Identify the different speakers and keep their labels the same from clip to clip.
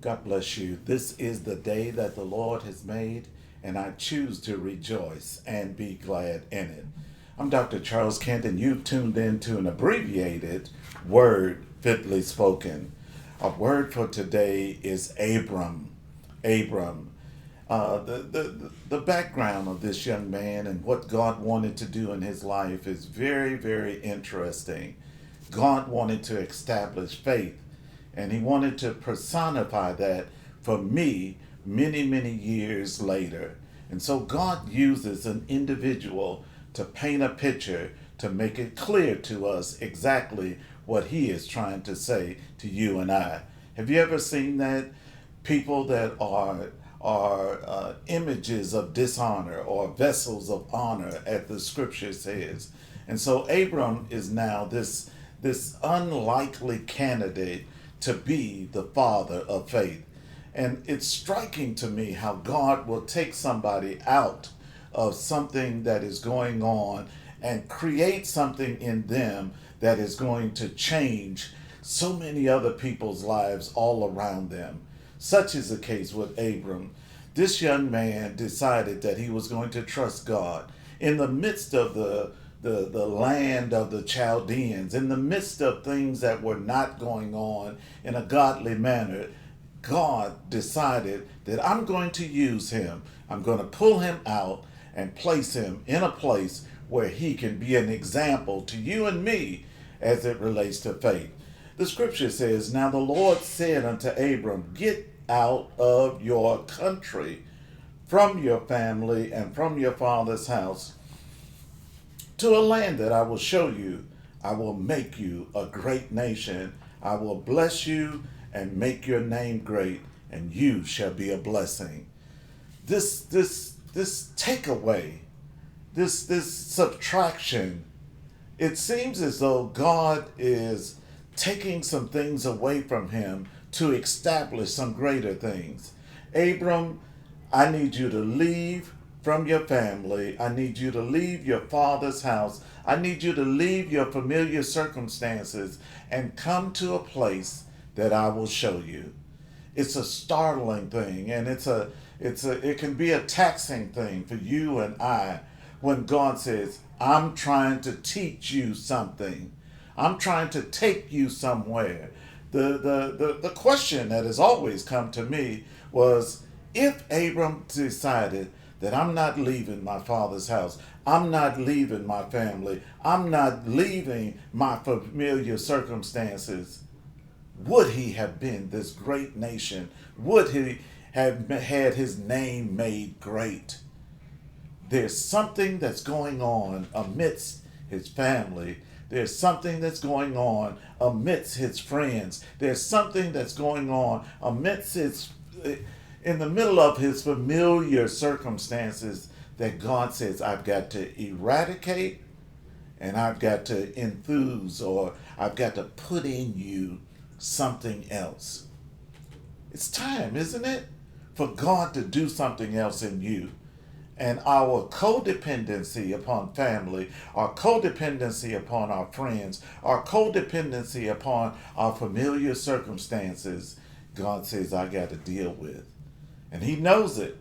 Speaker 1: God bless you. This is the day that the Lord has made, and I choose to rejoice and be glad in it. I'm Dr. Charles Kent, and you've tuned in to an abbreviated word fitly spoken. Our word for today is A.B.R.A.M. A.B.R.A.M. The background of this young man and what God wanted to do in his life is very, very interesting. God wanted to establish faith, and he wanted to personify that for me many, many years later. And so God uses an individual to paint a picture to make it clear to us exactly what he is trying to say to you and I. Have you ever seen that? People that are images of dishonor or vessels of honor, as the scripture says. And so Abram is now this unlikely candidate to be the father of faith. And it's striking to me how God will take somebody out of something that is going on and create something in them that is going to change so many other people's lives all around them. Such is the case with Abram. This young man decided that he was going to trust God in the midst of the land of the Chaldeans, in the midst of things that were not going on in a godly manner. God decided that I'm going to use him. I'm going to pull him out and place him in a place where he can be an example to you and me as it relates to faith. The scripture says, "Now the Lord said unto Abram, Get out of your country, from your family, and from your father's house, to a land that I will show you. I will make you a great nation. I will bless you and make your name great, and you shall be a blessing." This takeaway, this subtraction, it seems as though God is taking some things away from him to establish some greater things. Abram, I need you to leave from your family. I need you to leave your father's house. I need you to leave your familiar circumstances and come to a place that I will show you. It's a startling thing, and it can be a taxing thing for you and I when God says, I'm trying to teach you something. I'm trying to take you somewhere. The question that has always come to me was, if Abram decided that I'm not leaving my father's house, I'm not leaving my family, I'm not leaving my familiar circumstances, would he have been this great nation? Would he have had his name made great? There's something that's going on amidst his family. There's something that's going on amidst his friends. There's something that's going on amidst in the middle of his familiar circumstances that God says, I've got to eradicate, and I've got to enthuse, or I've got to put in you something else. It's time, isn't it, for God to do something else in you. And our codependency upon family, our codependency upon our friends, our codependency upon our familiar circumstances, God says, I got to deal with. And he knows it.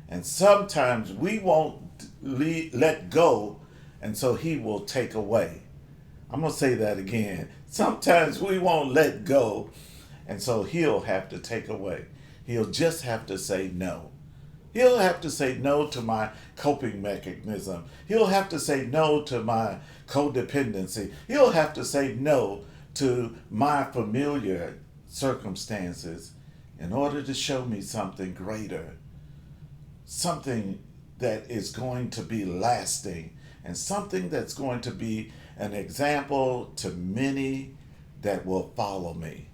Speaker 1: And sometimes we won't let go, and so he will take away. I'm going to say that again. Sometimes we won't let go, and so he'll have to take away. He'll just have to say no. He'll have to say no to my coping mechanism. He'll have to say no to my codependency. He'll have to say no to my familiar circumstances in order to show me something greater, something that is going to be lasting, and something that's going to be an example to many that will follow me.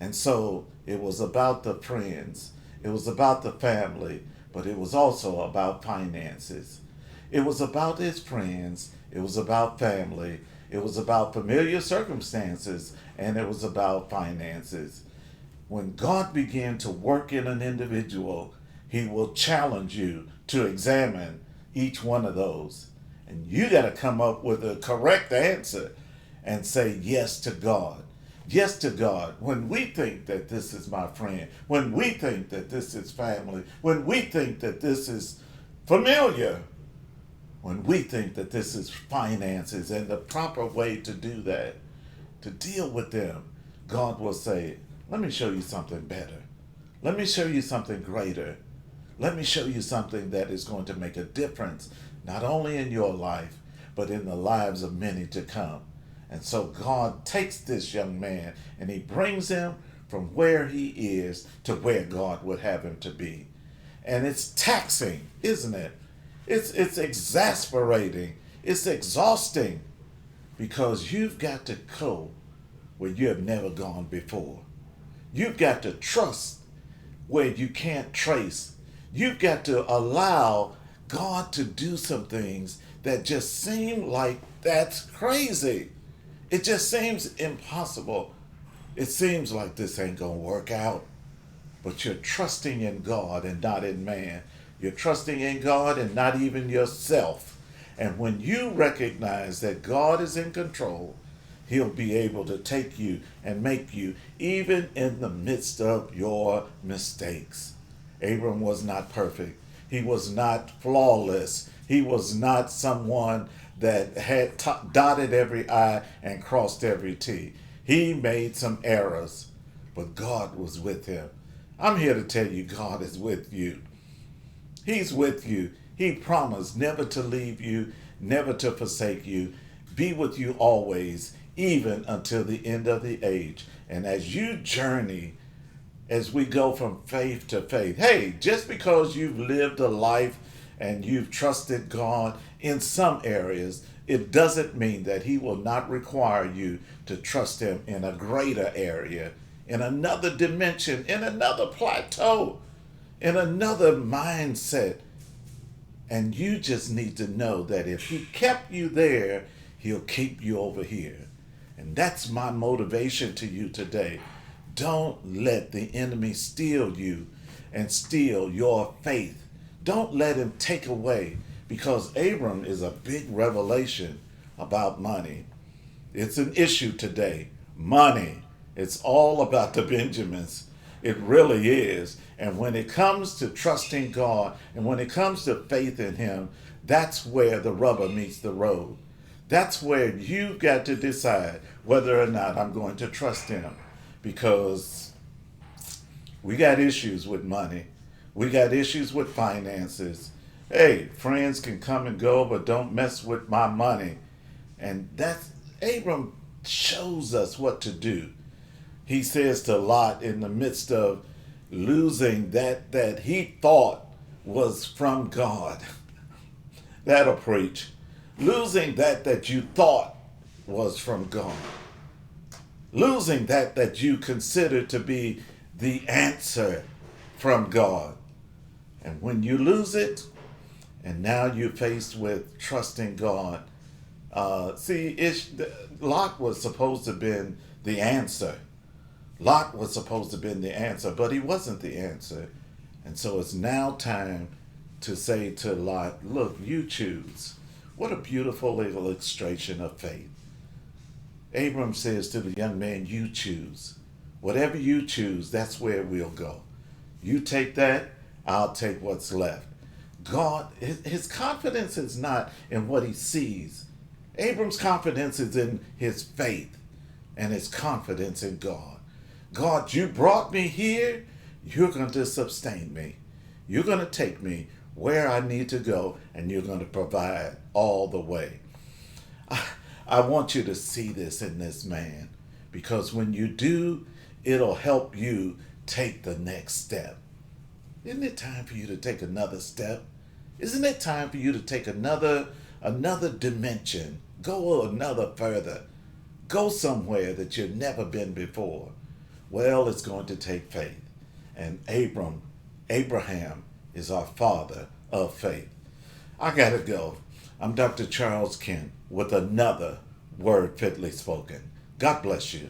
Speaker 1: And so it was about the friends. It was about the family, but it was also about finances. It was about his friends. It was about family. It was about familiar circumstances, and it was about finances. When God began to work in an individual, he will challenge you to examine each one of those. And you got to come up with a correct answer and say yes to God. yes to God, when we think that this is my friend, when we think that this is family, when we think that this is familiar, when we think that this is finances and the proper way to do that, to deal with them, God will say, let me show you something better. Let me show you something greater. Let me show you something that is going to make a difference, not only in your life, but in the lives of many to come. And so God takes this young man and he brings him from where he is to where God would have him to be. And it's taxing, isn't it? It's exasperating. It's exhausting because you've got to go where you have never gone before. You've got to trust where you can't trace. You've got to allow God to do some things that just seem like that's crazy. It just seems impossible. It seems like this ain't gonna work out. But you're trusting in God and not in man. You're trusting in God and not even yourself. And when you recognize that God is in control, He'll be able to take you and make you, even in the midst of your mistakes. Abram was not perfect. He was not flawless. He was not someone that had dotted every I and crossed every T. He made some errors, but God was with him. I'm here to tell you, God is with you. He's with you. He promised never to leave you, never to forsake you, be with you always, even until the end of the age. And as you journey, as we go from faith to faith, hey, just because you've lived a life and you've trusted God in some areas, it doesn't mean that He will not require you to trust Him in a greater area, in another dimension, in another plateau, in another mindset. And you just need to know that if He kept you there, He'll keep you over here. And that's my motivation to you today. Don't let the enemy steal you and steal your faith. Don't let him take away, because Abram is a big revelation about money. It's an issue today. Money. It's all about the Benjamins. It really is. And when it comes to trusting God and when it comes to faith in Him, that's where the rubber meets the road. That's where you've got to decide whether or not I'm going to trust Him. Because we got issues with money. We got issues with finances. Hey, friends can come and go, but don't mess with my money. And that's, Abram shows us what to do. He says to Lot, in the midst of losing that he thought was from God. That'll preach. Losing that you thought was from God. Losing that you considered to be the answer from God. And when you lose it, and now you're faced with trusting God. Lot was supposed to have been the answer. Lot was supposed to have been the answer, but he wasn't the answer. And so it's now time to say to Lot, look, you choose. What a beautiful illustration of faith. Abram says to the young man, you choose. Whatever you choose, that's where we'll go. You take that, I'll take what's left. God, his confidence is not in what he sees. Abram's confidence is in his faith and his confidence in God. God, you brought me here. You're going to sustain me. You're going to take me where I need to go, and you're going to provide all the way. I want you to see this in this man, because when you do, it'll help you take the next step. Isn't it time for you to take another step? Isn't it time for you to take another dimension? Go another further. Go somewhere that you've never been before. Well, it's going to take faith. And Abraham is our father of faith. I gotta go. I'm Dr. Charles Kent with another Word Fitly Spoken. God bless you.